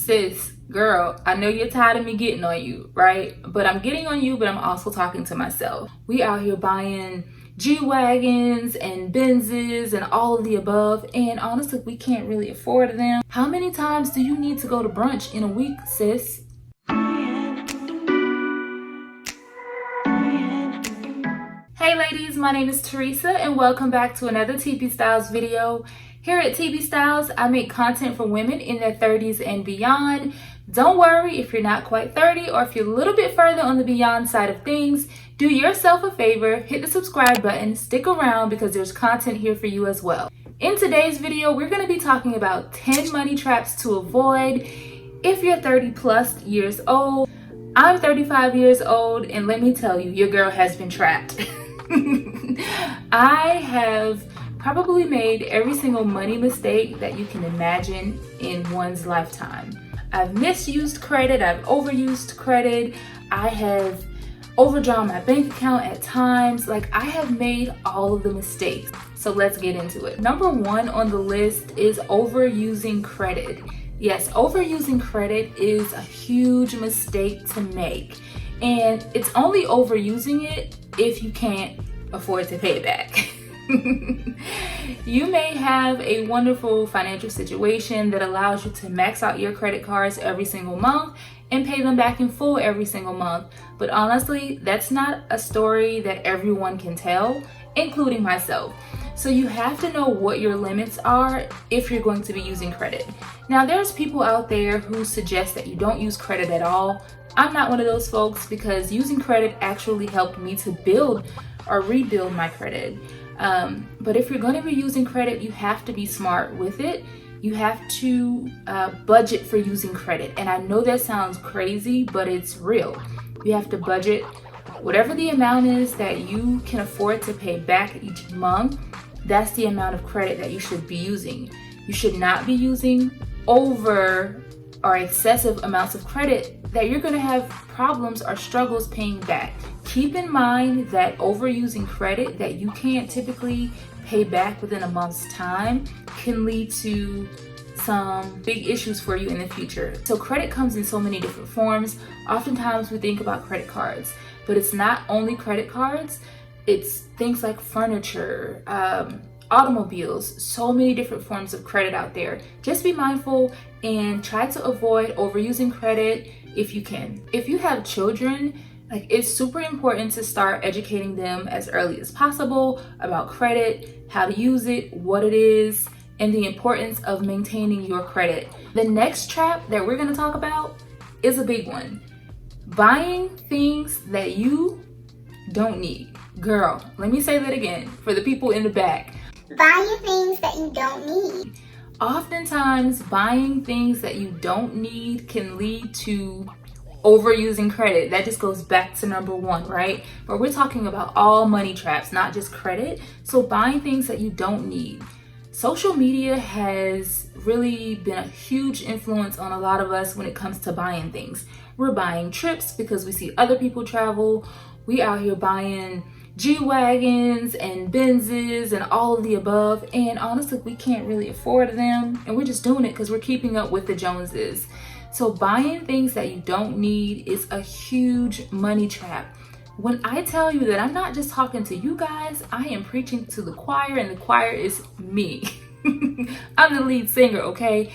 sis, girl, I know you're tired of me getting on you, right? But I'm getting on you, but I'm also talking to myself. We out here buying G-Wagons and Benzes and all of the above, and honestly, we can't really afford them. How many times do you need to go to brunch in a week, sis? Hey ladies, my name is Teresa and welcome back to another tebstyles video. Here at tebstyles, I make content for women in their 30s and beyond. Don't worry if you're not quite 30 or if you're a little bit further on the beyond side of things. Do yourself a favor, hit the subscribe button, stick around because there's content here for you as well. In today's video, we're going to be talking about 10 money traps to avoid if you're 30 plus years old. I'm 35 years old and let me tell you, your girl has been trapped. I have probably made every single money mistake that you can imagine in one's lifetime. I've misused credit, I've overused credit, I have overdrawn my bank account at times. Like, I have made all of the mistakes. So let's get into it. Number one on the list is overusing credit. Yes, overusing credit is a huge mistake to make. And it's only overusing it if you can't afford to pay it back. You may have a wonderful financial situation that allows you to max out your credit cards every single month and pay them back in full every single month. But honestly, that's not a story that everyone can tell, including myself. So you have to know what your limits are if you're going to be using credit. Now, there's people out there who suggest that you don't use credit at all. I'm not one of those folks because using credit actually helped me to build or rebuild my credit. But if you're going to be using credit, you have to be smart with it. You have to budget for using credit. And I know that sounds crazy, but it's real. You have to budget whatever the amount is that you can afford to pay back each month. That's the amount of credit that you should be using. You should not be using over or excessive amounts of credit that you're going to have problems or struggles paying back. Keep in mind that overusing credit that you can't typically pay back within a month's time can lead to some big issues for you in the future. So credit comes in so many different forms. Oftentimes we think about credit cards, but it's not only credit cards. It's things like furniture, automobiles, so many different forms of credit out there. Just be mindful and try to avoid overusing credit if you can. If you have children, it's super important to start educating them as early as possible about credit, how to use it, what it is, and the importance of maintaining your credit. The next trap that we're going to talk about is a big one. Buying things that you don't need. Girl, let me say that again for the people in the back. Buying things that you don't need. Oftentimes, buying things that you don't need can lead to overusing credit. That just goes back to number one, right? But we're talking about all money traps, not just credit. So buying things that you don't need. Social media has really been a huge influence on a lot of us when it comes to buying things. We're buying trips because we see other people travel. We out here buying G-Wagons and Benzes and all of the above, and honestly, we can't really afford them, and we're just doing it because we're keeping up with the Joneses. So buying things that you don't need is a huge money trap. When I tell you that I'm not just talking to you guys, I am preaching to the choir, and the choir is me. I'm the lead singer, okay?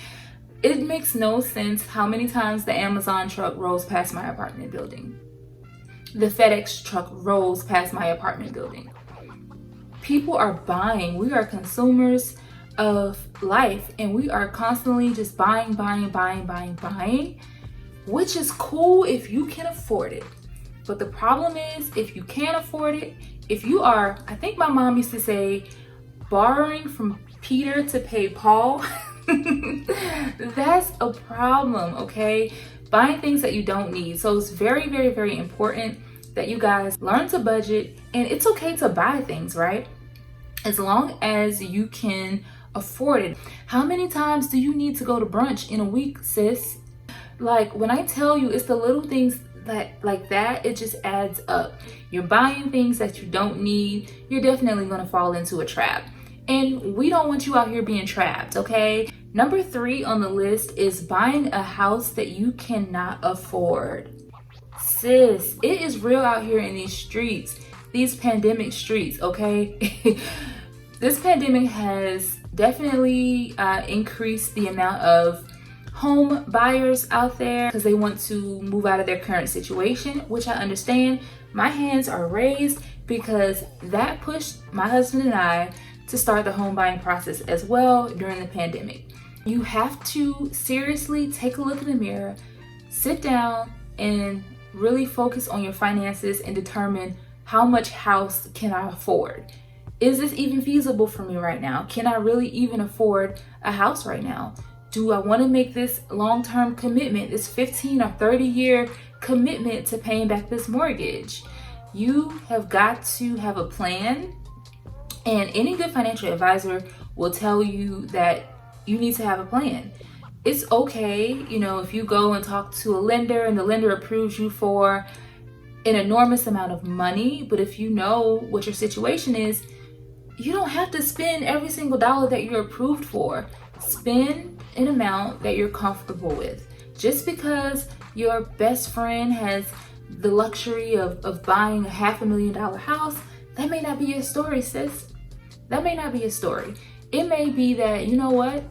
It makes no sense how many times the Amazon truck rolls past my apartment building. The FedEx truck rolls past my apartment building. People are buying. We are consumers of life, and we are constantly just buying, which is cool if you can afford it. But the problem is, if you can't afford it, if you are, I think my mom used to say, borrowing from Peter to pay Paul, that's a problem, okay? Buying things that you don't need. So it's very, very, very important that you guys learn to budget, and it's okay to buy things, right? As long as you can afford it. How many times do you need to go to brunch in a week, sis? Like, when I tell you, it's the little things that like that, it just adds up. You're buying things that you don't need. You're definitely going to fall into a trap. And we don't want you out here being trapped, okay? Number 3 on the list is buying a house that you cannot afford. Sis, it is real out here in these streets, these pandemic streets, okay? This pandemic has definitely increased the amount of home buyers out there because they want to move out of their current situation, which I understand. My hands are raised because that pushed my husband and I to start the home buying process as well during the pandemic. You have to seriously take a look in the mirror, sit down, and really focus on your finances and determine how much house can I afford. Is this even feasible for me right now? Can I really even afford a house right now? Do I want to make this long-term commitment, this 15 or 30-year commitment to paying back this mortgage? You have got to have a plan, and any good financial advisor will tell you that you need to have a plan. It's okay, if you go and talk to a lender and the lender approves you for an enormous amount of money, but if you know what your situation is, you don't have to spend every single dollar that you're approved for. Spend an amount that you're comfortable with. Just because your best friend has the luxury of buying a $500,000 house, that may not be your story, sis. That may not be your story. It may be that, you know what?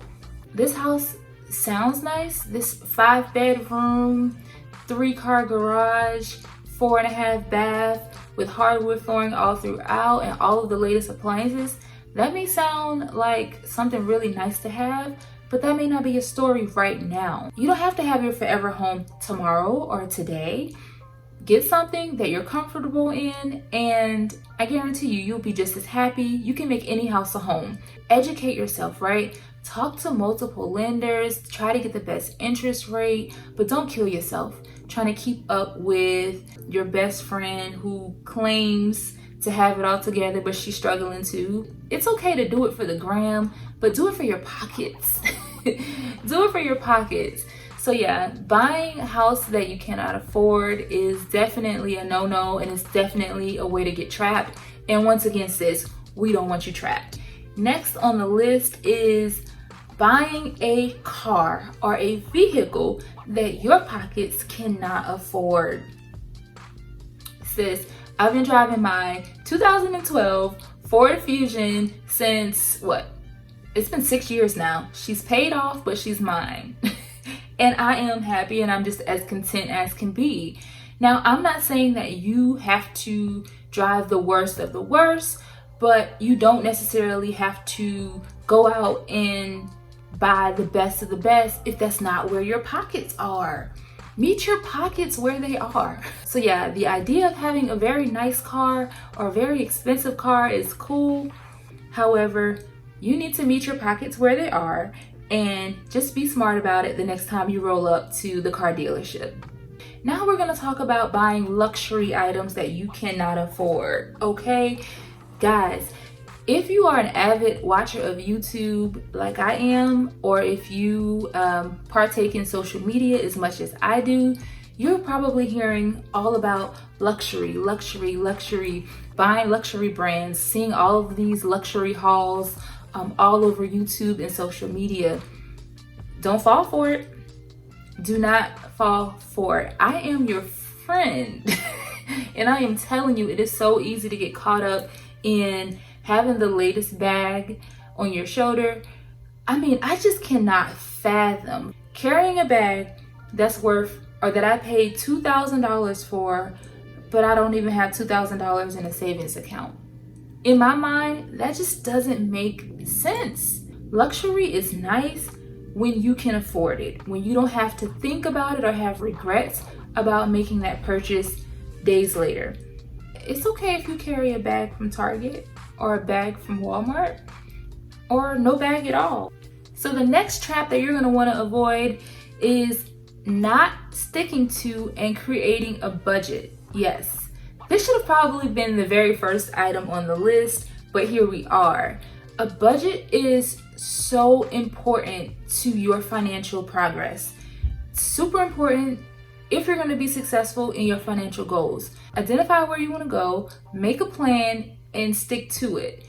This house sounds nice. This 5-bedroom, 3-car garage, 4.5 bath with hardwood flooring all throughout and all of the latest appliances. That may sound like something really nice to have, but that may not be your story right now. You don't have to have your forever home tomorrow or today. Get something that you're comfortable in, and I guarantee you'll be just as happy. You can make any house a home. Educate yourself, right? Talk to multiple lenders, try to get the best interest rate, but don't kill yourself trying to keep up with your best friend who claims to have it all together, but she's struggling too. It's okay to do it for the gram, but do it for your pockets. Do it for your pockets. So yeah, buying a house that you cannot afford is definitely a no-no, and it's definitely a way to get trapped. And once again, sis, we don't want you trapped. Next on the list is buying a car or a vehicle that your pockets cannot afford. Sis, I've been driving my 2012 Ford Fusion since it's been 6 years now. She's paid off, but she's mine. And I am happy, and I'm just as content as can be. Now, I'm not saying that you have to drive the worst of the worst, but you don't necessarily have to go out and buy the best of the best if that's not where your pockets are. Meet your pockets where they are. So yeah, the idea of having a very nice car or a very expensive car is cool. However, you need to meet your pockets where they are, and just be smart about it the next time you roll up to the car dealership. Now we're gonna talk about buying luxury items that you cannot afford, okay? Guys, if you are an avid watcher of YouTube like I am, or if you partake in social media as much as I do, you're probably hearing all about luxury, buying luxury brands, seeing all of these luxury hauls all over YouTube and social media. Don't fall for it. Do not fall for it. I am your friend. And I am telling you, it is so easy to get caught up in having the latest bag on your shoulder. I mean, I just cannot fathom carrying a bag that's worth, or that I paid $2,000 for, but I don't even have $2,000 in a savings account. In my mind, that just doesn't make sense. Luxury is nice when you can afford it, when you don't have to think about it or have regrets about making that purchase days later. It's okay if you carry a bag from Target or a bag from Walmart or no bag at all. So the next trap that you're going to want to avoid is not sticking to and creating a budget. Yes. This should have probably been the very first item on the list, but here we are. A budget is so important to your financial progress. Super important if you're going to be successful in your financial goals. Identify where you want to go, make a plan, and stick to it.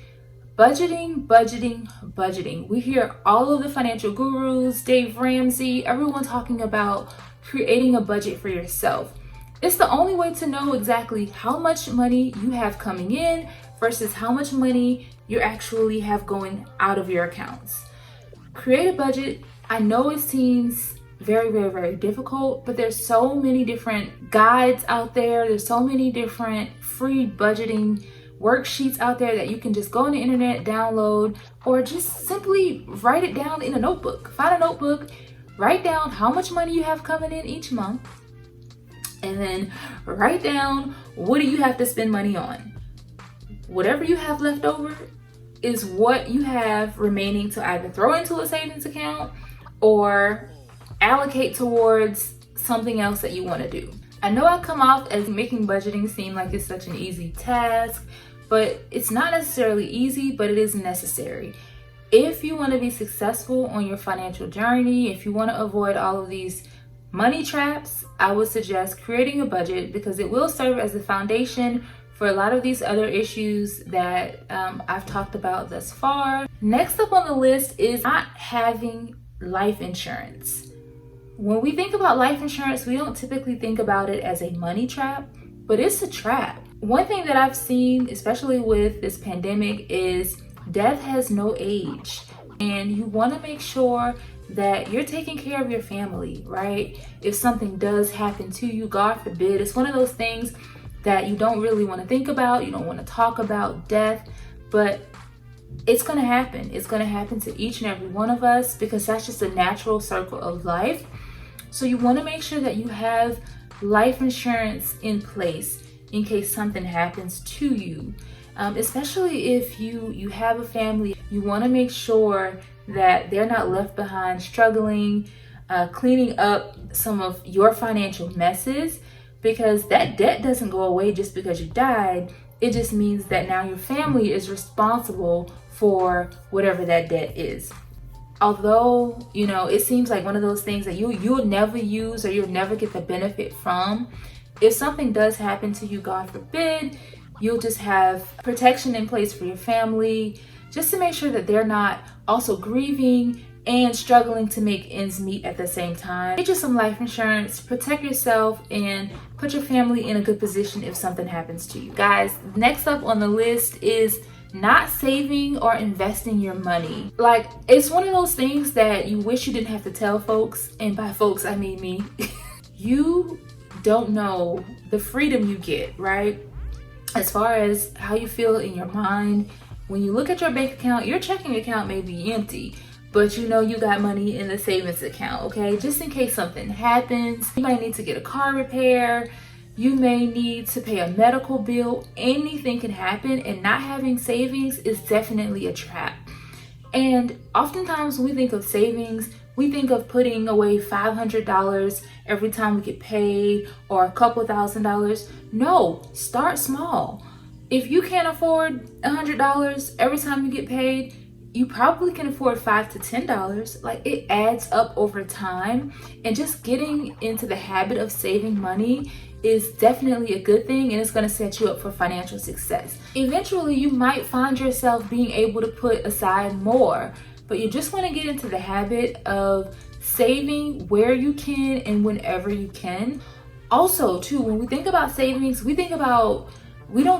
Budgeting, budgeting, budgeting. We hear all of the financial gurus, Dave Ramsey, everyone talking about creating a budget for yourself. It's the only way to know exactly how much money you have coming in versus how much money you actually have going out of your accounts. Create a budget. I know it seems very, very, very difficult, but there's so many different guides out there. There's so many different free budgeting worksheets out there that you can just go on the internet, download, or just simply write it down in a notebook. Find a notebook, write down how much money you have coming in each month, and then write down what do you have to spend money on. Whatever you have left over is what you have remaining to either throw into a savings account or allocate towards something else that you want to do. I know I come off as making budgeting seem like it's such an easy task, but it's not necessarily easy, but it is necessary. If you want to be successful on your financial journey, if you want to avoid all of these money traps, I would suggest creating a budget because it will serve as the foundation for a lot of these other issues that I've talked about thus far. Next up on the list is not having life insurance. When we think about life insurance, we don't typically think about it as a money trap, but it's a trap. One thing that I've seen, especially with this pandemic, is death has no age. And you want to make sure that you're taking care of your family, right? If something does happen to you, God forbid, it's one of those things that you don't really want to think about. You don't want to talk about death, but it's going to happen. It's going to happen to each and every one of us because that's just a natural circle of life. So you want to make sure that you have life insurance in place in case something happens to you. Especially if you have a family, you want to make sure that they're not left behind struggling, cleaning up some of your financial messes, because that debt doesn't go away just because you died. It just means that now your family is responsible for whatever that debt is. Although, it seems like one of those things that you'll never use or you'll never get the benefit from, if something does happen to you, God forbid, you'll just have protection in place for your family, just to make sure that they're not also grieving and struggling to make ends meet at the same time. Get you some life insurance, protect yourself, and put your family in a good position if something happens to you. Guys, next up on the list is not saving or investing your money. Like, it's one of those things that you wish you didn't have to tell folks, and by folks I mean me. You don't know the freedom you get, right? As far as how you feel in your mind. When you look at your bank account, your checking account may be empty, but you got money in the savings account, okay? Just in case something happens. You might need to get a car repair. You may need to pay a medical bill. Anything can happen, and not having savings is definitely a trap. And oftentimes when we think of savings, we think of putting away $500 every time we get paid or a couple $1,000s. No, start small. If you can't afford $100 every time you get paid, you probably can afford $5 to $10. Like, it adds up over time, and just getting into the habit of saving money is definitely a good thing, and it's going to set you up for financial success. Eventually, you might find yourself being able to put aside more, but you just want to get into the habit of saving where you can and whenever you can. Also, too, when we think about savings, we don't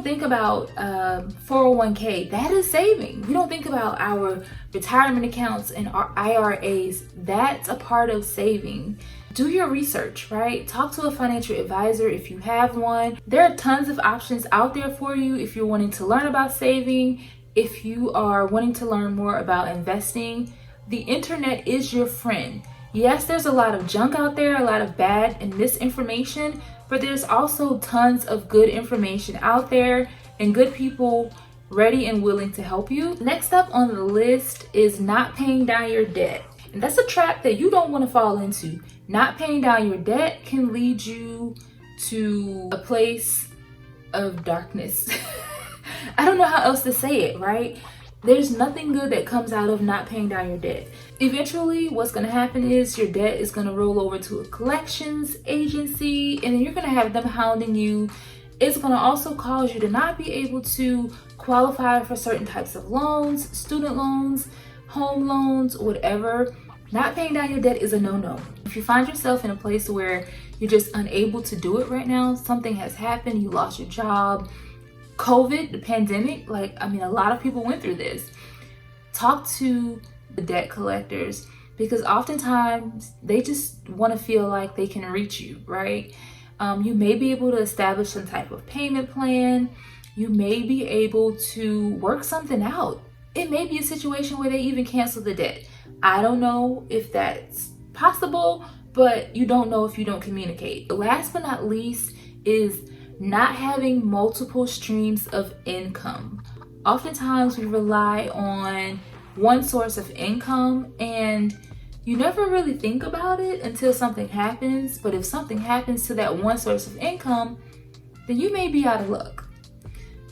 think about 401k. That is saving. We don't think about our retirement accounts and our IRAs. That's a part of saving. Do your research, right? Talk to a financial advisor if you have one. There are tons of options out there for you if you're wanting to learn about saving, if you are wanting to learn more about investing. The internet is your friend. Yes, there's a lot of junk out there, a lot of bad and misinformation, but there's also tons of good information out there and good people ready and willing to help you. Next up on the list is not paying down your debt. And that's a trap that you don't want to fall into. Not paying down your debt can lead you to a place of darkness. I don't know how else to say it, right? There's nothing good that comes out of not paying down your debt. Eventually, what's going to happen is your debt is going to roll over to a collections agency, and then you're going to have them hounding you It's going to also cause you to not be able to qualify for certain types of loans, student loans, home loans, whatever. Not paying down your debt is a no-no. If you find yourself in a place where you're just unable to do it right now, something has happened, you lost your job, COVID, the pandemic, a lot of people went through this. Talk to the debt collectors, because oftentimes they just want to feel like they can reach you, right? You may be able to establish some type of payment plan. You may be able to work something out. It may be a situation where they even cancel the debt. I don't know if that's possible, but you don't know if you don't communicate. Last but not least is not having multiple streams of income. Oftentimes we rely on one source of income and you never really think about it until something happens. But if something happens to that one source of income, then you may be out of luck.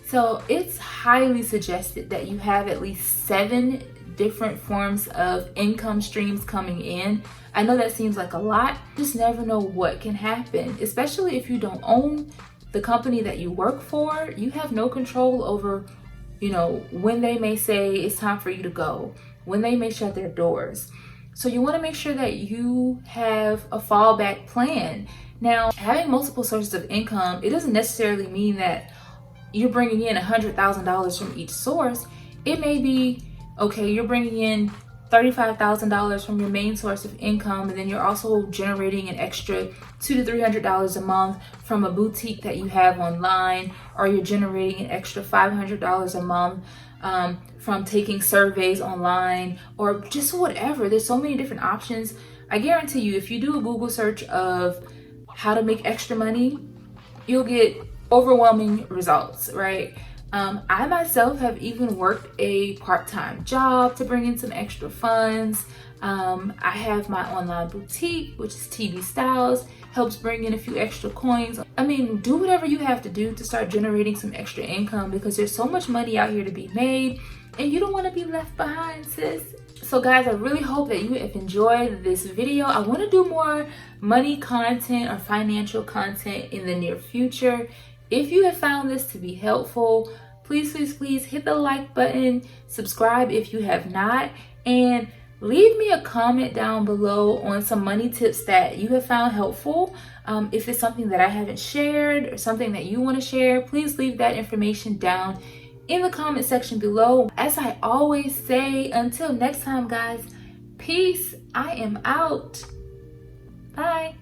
So it's highly suggested that you have at least 7 different forms of income streams coming in. I know that seems like a lot. You just never know what can happen, especially if you don't own the company that you work for. You have no control over, when they may say it's time for you to go, when they may shut their doors. So you want to make sure that you have a fallback plan. Now, having multiple sources of income, it doesn't necessarily mean that you're bringing in $100,000 from each source. It may be, okay, you're bringing in $35,000 from your main source of income, and then you're also generating an extra $200 to $300 a month from a boutique that you have online, or you're generating an extra $500 a month from taking surveys online, or just whatever. There's so many different options. I guarantee you, if you do a Google search of how to make extra money, you'll get overwhelming results, right? I myself have even worked a part-time job to bring in some extra funds. I have my online boutique, which is tebstyles, helps bring in a few extra coins. Do whatever you have to do to start generating some extra income, because there's so much money out here to be made and you don't want to be left behind, sis. So guys, I really hope that you have enjoyed this video. I want to do more money content or financial content in the near future. If you have found this to be helpful, please hit the like button, subscribe if you have not, and leave me a comment down below on some money tips that you have found helpful. If it's something that I haven't shared or something that you want to share, please leave that information down in the comment section below. As I always say, until next time guys, peace. I am out. Bye.